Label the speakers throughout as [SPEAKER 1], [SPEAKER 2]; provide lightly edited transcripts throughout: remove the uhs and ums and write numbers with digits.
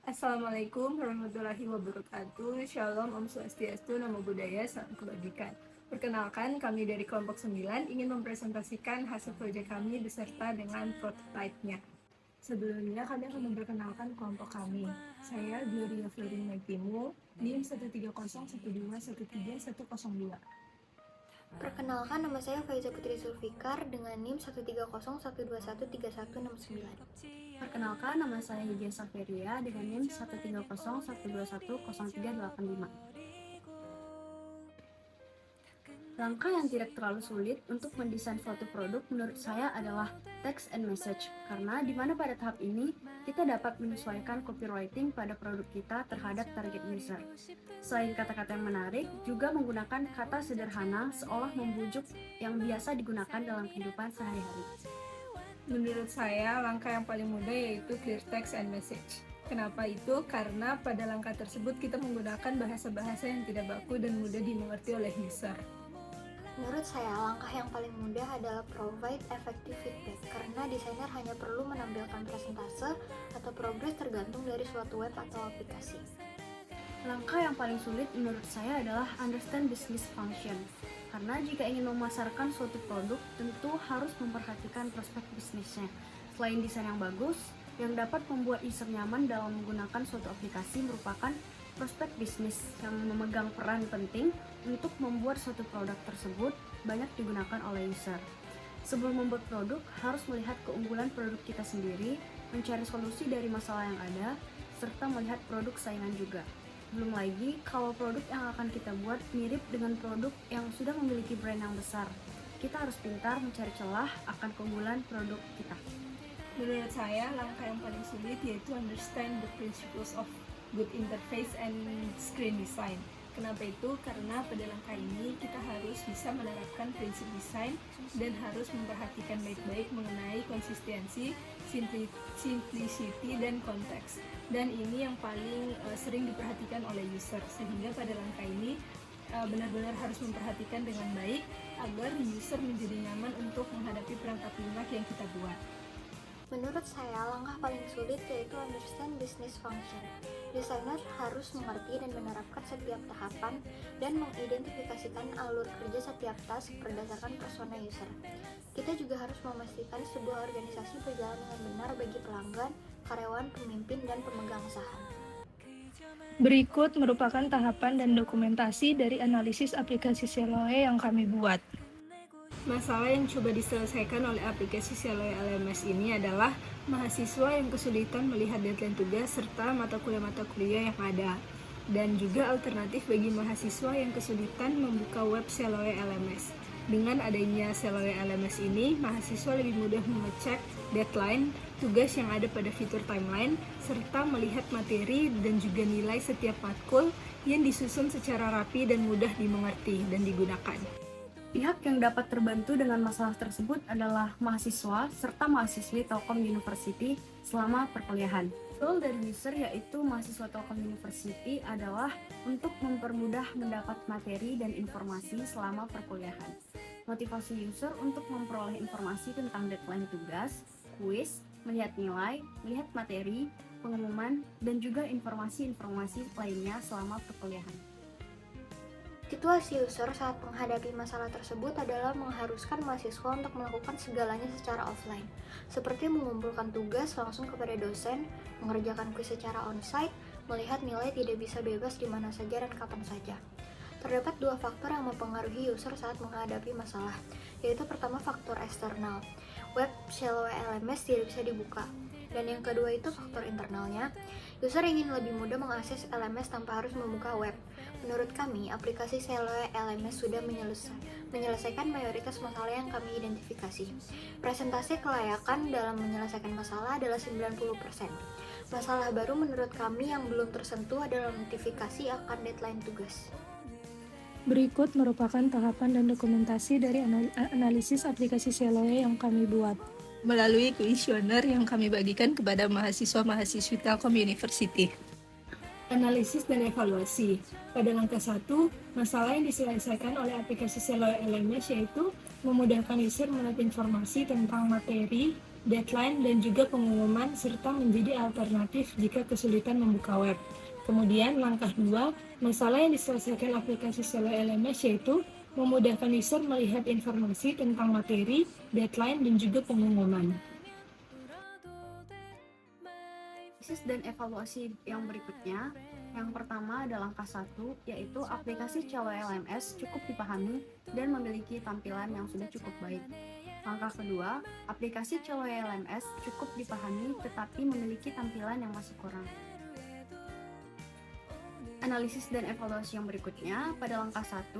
[SPEAKER 1] Assalamualaikum warahmatullahi wabarakatuh. Shalom, Om Swastiastu, Namo Buddhaya, Salam Kebajikan. Perkenalkan, kami dari kelompok 9 ingin mempresentasikan hasil proyek kami beserta dengan prototipe-nya. Sebelumnya kami akan memperkenalkan kelompok kami. Saya Gloria Florin Magtimu, NIM 13012131102.
[SPEAKER 2] Perkenalkan, nama saya Faiza Putri Zulfikar dengan NIM 13012131169.
[SPEAKER 3] Perkenalkan, nama saya Hijia Saferia dengan NIM 13012210385. Langkah yang tidak terlalu sulit untuk mendesain suatu produk menurut saya adalah text and message, karena di mana pada tahap ini kita dapat menyesuaikan copywriting pada produk kita terhadap target user. Selain kata-kata yang menarik, juga menggunakan kata sederhana seolah membujuk yang biasa digunakan dalam kehidupan sehari-hari.
[SPEAKER 1] Menurut saya, langkah yang paling mudah yaitu clear text and message. Kenapa itu? Karena pada langkah tersebut kita menggunakan bahasa-bahasa yang tidak baku dan mudah dimengerti oleh user.
[SPEAKER 2] Menurut saya, langkah yang paling mudah adalah provide effective feedback, karena desainer hanya perlu menampilkan persentase atau progres tergantung dari suatu web atau aplikasi.
[SPEAKER 3] Langkah yang paling sulit menurut saya adalah understand business function, karena jika ingin memasarkan suatu produk, tentu harus memperhatikan prospek bisnisnya. Selain desain yang bagus, yang dapat membuat user nyaman dalam menggunakan suatu aplikasi merupakan prospek bisnis yang memegang peran penting untuk membuat suatu produk tersebut banyak digunakan oleh user. Sebelum membuat produk, harus melihat keunggulan produk kita sendiri, mencari solusi dari masalah yang ada, serta melihat produk saingan juga. Belum lagi, kalau produk yang akan kita buat mirip dengan produk yang sudah memiliki brand yang besar. Kita harus pintar mencari celah akan keunggulan produk kita.
[SPEAKER 1] Menurut saya, langkah yang paling sulit yaitu understand the principles of good interface and screen design. Kenapa itu? Karena pada langkah ini kita harus bisa menerapkan prinsip desain dan harus memperhatikan baik-baik mengenai konsistensi, simplicity, dan konteks. Dan ini yang paling sering diperhatikan oleh user, sehingga pada langkah ini benar-benar harus memperhatikan dengan baik agar user menjadi nyaman untuk menghadapi perangkat lunak yang kita buat.
[SPEAKER 2] Menurut saya, langkah paling sulit yaitu understand business function. Desainer harus mengerti dan menerapkan setiap tahapan dan mengidentifikasikan alur kerja setiap task berdasarkan persona user. Kita juga harus memastikan sebuah organisasi berjalan dengan benar bagi pelanggan, karyawan, pemimpin, dan pemegang saham.
[SPEAKER 1] Berikut merupakan tahapan dan dokumentasi dari analisis aplikasi Seloe yang kami buat. Masalah yang coba diselesaikan oleh aplikasi Seloe LMS ini adalah mahasiswa yang kesulitan melihat deadline tugas serta mata kuliah yang ada, dan juga alternatif bagi mahasiswa yang kesulitan membuka web Seloe LMS. Dengan adanya Seloe LMS ini, mahasiswa lebih mudah mengecek deadline, tugas yang ada pada fitur timeline, serta melihat materi dan juga nilai setiap matkul yang disusun secara rapi dan mudah dimengerti dan digunakan.
[SPEAKER 3] Pihak yang dapat terbantu dengan masalah tersebut adalah mahasiswa serta mahasiswi Telkom University selama perkuliahan. Goal dari user yaitu mahasiswa Telkom University adalah untuk mempermudah mendapat materi dan informasi selama perkuliahan. Motivasi user untuk memperoleh informasi tentang deadline tugas, kuis, melihat nilai, melihat materi, pengumuman, dan juga informasi-informasi lainnya selama perkuliahan.
[SPEAKER 2] Situasi user saat menghadapi masalah tersebut adalah mengharuskan mahasiswa untuk melakukan segalanya secara offline, seperti mengumpulkan tugas langsung kepada dosen, mengerjakan kuis secara onsite, melihat nilai tidak bisa bebas di mana saja dan kapan saja. Terdapat dua faktor yang mempengaruhi user saat menghadapi masalah, yaitu pertama faktor eksternal, web Seloe LMS tidak bisa dibuka, dan yang kedua itu faktor internalnya, user ingin lebih mudah mengakses LMS tanpa harus membuka web. Menurut kami, aplikasi Seloe LMS sudah menyelesaikan mayoritas masalah yang kami identifikasi. Presentasi kelayakan dalam menyelesaikan masalah adalah 90%. Masalah baru menurut kami yang belum tersentuh adalah notifikasi akan deadline tugas.
[SPEAKER 1] Berikut merupakan tahapan dan dokumentasi dari analisis aplikasi Seloe yang kami buat. Melalui kuesioner yang kami bagikan kepada mahasiswa-mahasiswi Telkom University. Analisis dan evaluasi. Pada langkah 1, masalah yang diselesaikan oleh aplikasi Seloe LMS yaitu memudahkan user melihat informasi tentang materi deadline, dan juga pengumuman, serta menjadi alternatif jika kesulitan membuka web. Kemudian langkah 2, masalah yang diselesaikan aplikasi Seloy LMS yaitu memudahkan user melihat informasi tentang materi, deadline, dan juga pengumuman.
[SPEAKER 3] Analisis dan evaluasi yang berikutnya, yang pertama ada langkah 1, yaitu aplikasi Seloy LMS cukup dipahami dan memiliki tampilan yang sudah cukup baik. Langkah kedua, aplikasi Seloy LMS cukup dipahami tetapi memiliki tampilan yang masih kurang. Analisis dan evaluasi yang berikutnya, pada langkah 1,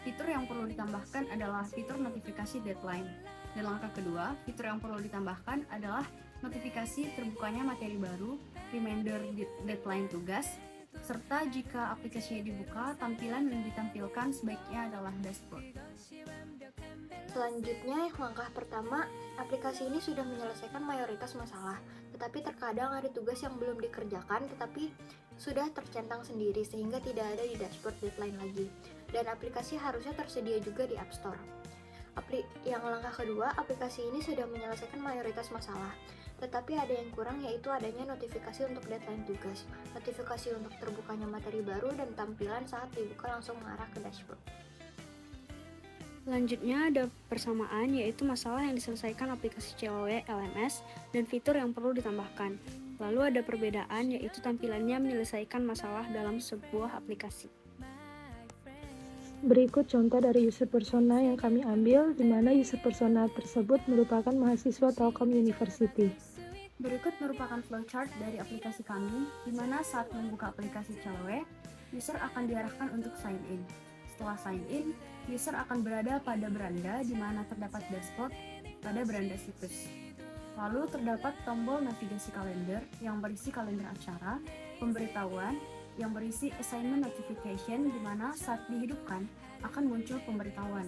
[SPEAKER 3] fitur yang perlu ditambahkan adalah fitur notifikasi deadline. Dan langkah kedua, fitur yang perlu ditambahkan adalah notifikasi terbukanya materi baru, reminder deadline tugas, serta jika aplikasinya dibuka, tampilan yang ditampilkan sebaiknya adalah dashboard.
[SPEAKER 2] Selanjutnya, langkah pertama, aplikasi ini sudah menyelesaikan mayoritas masalah, tetapi terkadang ada tugas yang belum dikerjakan tetapi sudah tercentang sendiri sehingga tidak ada di dashboard deadline lagi. Dan aplikasi harusnya tersedia juga di App Store. Yang langkah kedua, aplikasi ini sudah menyelesaikan mayoritas masalah, tetapi ada yang kurang, yaitu adanya notifikasi untuk deadline tugas, notifikasi untuk terbukanya materi baru, dan tampilan saat dibuka langsung mengarah ke dashboard.
[SPEAKER 3] Selanjutnya ada persamaan, yaitu masalah yang diselesaikan aplikasi Seloy LMS dan fitur yang perlu ditambahkan. Lalu ada perbedaan, yaitu tampilannya menyelesaikan masalah dalam sebuah aplikasi.
[SPEAKER 1] Berikut contoh dari user persona yang kami ambil, di mana user persona tersebut merupakan mahasiswa Telkom University.
[SPEAKER 3] Berikut merupakan flowchart dari aplikasi kami, di mana saat membuka aplikasi Seloy, user akan diarahkan untuk sign in. Setelah sign in, user akan berada pada beranda di mana terdapat dashboard pada beranda situs. Lalu terdapat tombol navigasi kalender yang berisi kalender acara, pemberitahuan, yang berisi assignment notification di mana saat dihidupkan akan muncul pemberitahuan.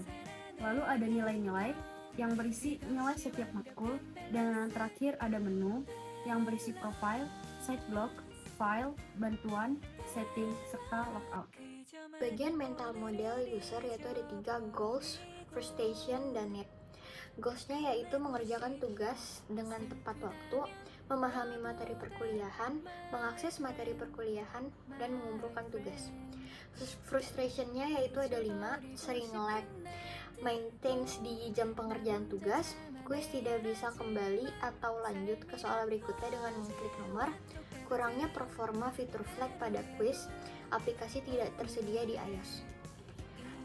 [SPEAKER 3] Lalu ada nilai-nilai yang berisi nilai setiap matkul, dan yang terakhir ada menu yang berisi profile, site blog, file, bantuan, setting, serta logout.
[SPEAKER 2] Bagian mental model user yaitu ada 3, goals, frustration, dan need. Goals-nya yaitu mengerjakan tugas dengan tepat waktu, memahami materi perkuliahan, mengakses materi perkuliahan, dan mengumpulkan tugas. Frustration-nya yaitu ada 5, sering lag, maintenance di jam pengerjaan tugas, kuis tidak bisa kembali atau lanjut ke soal berikutnya dengan mengklik nomor, kurangnya performa fitur flag pada kuis, aplikasi tidak tersedia di iOS.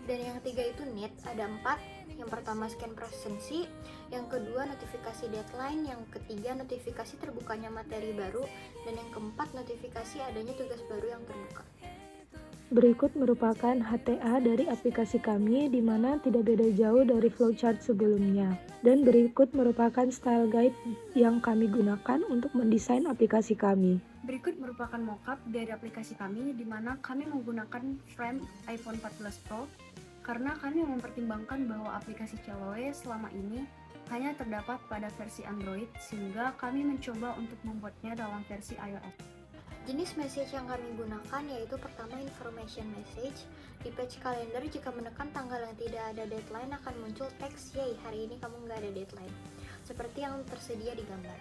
[SPEAKER 2] Dan yang ketiga itu need, ada 4. Yang pertama scan presensi, yang kedua notifikasi deadline, yang ketiga notifikasi terbukanya materi baru, dan yang keempat notifikasi adanya tugas baru yang terbuka.
[SPEAKER 1] Berikut merupakan HTA dari aplikasi kami, di mana tidak beda jauh dari flowchart sebelumnya. Dan berikut merupakan style guide yang kami gunakan untuk mendesain aplikasi kami.
[SPEAKER 3] Berikut merupakan mockup dari aplikasi kami, di mana kami menggunakan frame iPhone 14 Pro karena kami mempertimbangkan bahwa aplikasi Seloy selama ini hanya terdapat pada versi Android, sehingga kami mencoba untuk membuatnya dalam versi iOS.
[SPEAKER 2] Jenis message yang kami gunakan yaitu pertama information message. Di page kalender jika menekan tanggal yang tidak ada deadline akan muncul teks, "Yay, hari ini kamu nggak ada deadline," seperti yang tersedia di gambar.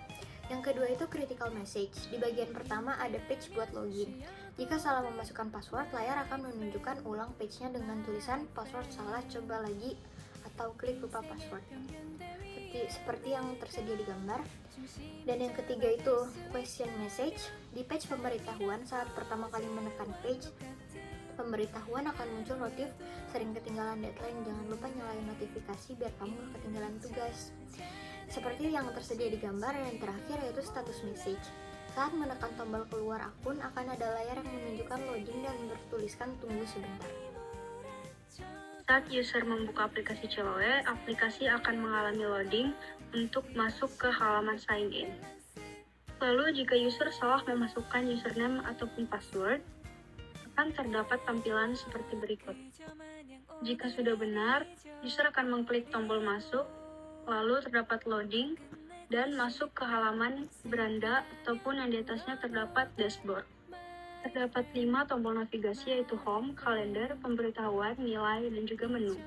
[SPEAKER 2] Yang kedua itu critical message. Di bagian pertama ada page buat login. Jika salah memasukkan password, layar akan menunjukkan ulang page-nya dengan tulisan "password salah, coba lagi," atau "klik lupa password." Seperti yang tersedia di gambar. Dan yang ketiga itu question message. Di page pemberitahuan saat pertama kali menekan page pemberitahuan akan muncul notif "sering ketinggalan deadline, jangan lupa nyalain notifikasi biar kamu gak ketinggalan tugas." Seperti yang tersedia di gambar. Dan yang terakhir yaitu status message. Saat menekan tombol keluar akun akan ada layar yang menunjukkan loading dan bertuliskan "tunggu sebentar."
[SPEAKER 4] Saat user membuka aplikasi Seloy, aplikasi akan mengalami loading untuk masuk ke halaman sign in. Lalu jika user salah memasukkan username ataupun password, akan terdapat tampilan seperti berikut. Jika sudah benar, user akan mengklik tombol masuk, lalu terdapat loading, dan masuk ke halaman beranda ataupun yang di atasnya terdapat dashboard. Terdapat 5 tombol navigasi yaitu home, kalender, pemberitahuan, nilai, dan juga menu.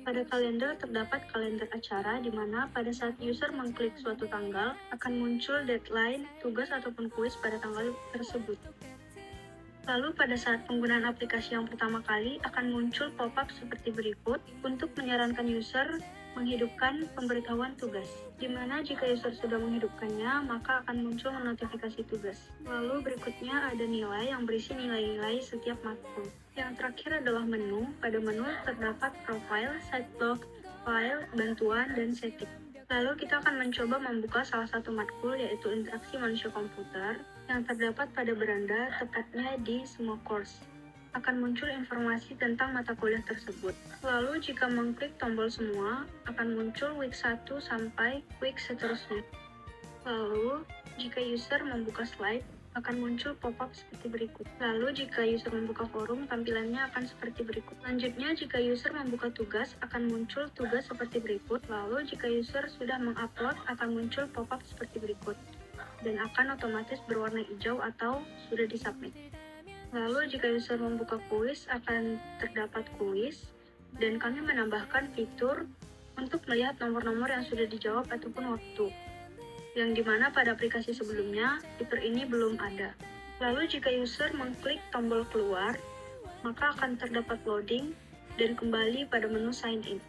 [SPEAKER 4] Pada kalender terdapat kalender acara di mana pada saat user mengklik suatu tanggal akan muncul deadline, tugas ataupun kuis pada tanggal tersebut. Lalu pada saat penggunaan aplikasi yang pertama kali akan muncul pop-up seperti berikut untuk menyarankan user menghidupkan pemberitahuan tugas, di mana jika user sudah menghidupkannya, maka akan muncul notifikasi tugas. Lalu berikutnya ada nilai yang berisi nilai-nilai setiap matkul. Yang terakhir adalah menu. Pada menu terdapat profile, site blog, file, bantuan, dan setting. Lalu kita akan mencoba membuka salah satu matkul yaitu interaksi manusia komputer yang terdapat pada beranda, tepatnya di semua course. Akan muncul informasi tentang mata kuliah tersebut. Lalu jika mengklik tombol semua, akan muncul week 1 sampai week seterusnya. Lalu jika user membuka slide, akan muncul pop-up seperti berikut. Lalu jika user membuka forum, tampilannya akan seperti berikut. Selanjutnya, jika user membuka tugas, akan muncul tugas seperti berikut. Lalu jika user sudah mengupload, akan muncul pop-up seperti berikut. Dan akan otomatis berwarna hijau atau sudah disubmit. Lalu jika user membuka kuis, akan terdapat kuis. Dan kami menambahkan fitur untuk melihat nomor-nomor yang sudah dijawab ataupun waktu, yang dimana pada aplikasi sebelumnya fitur ini belum ada. Lalu jika user mengklik tombol keluar, maka akan terdapat loading dan kembali pada menu sign in.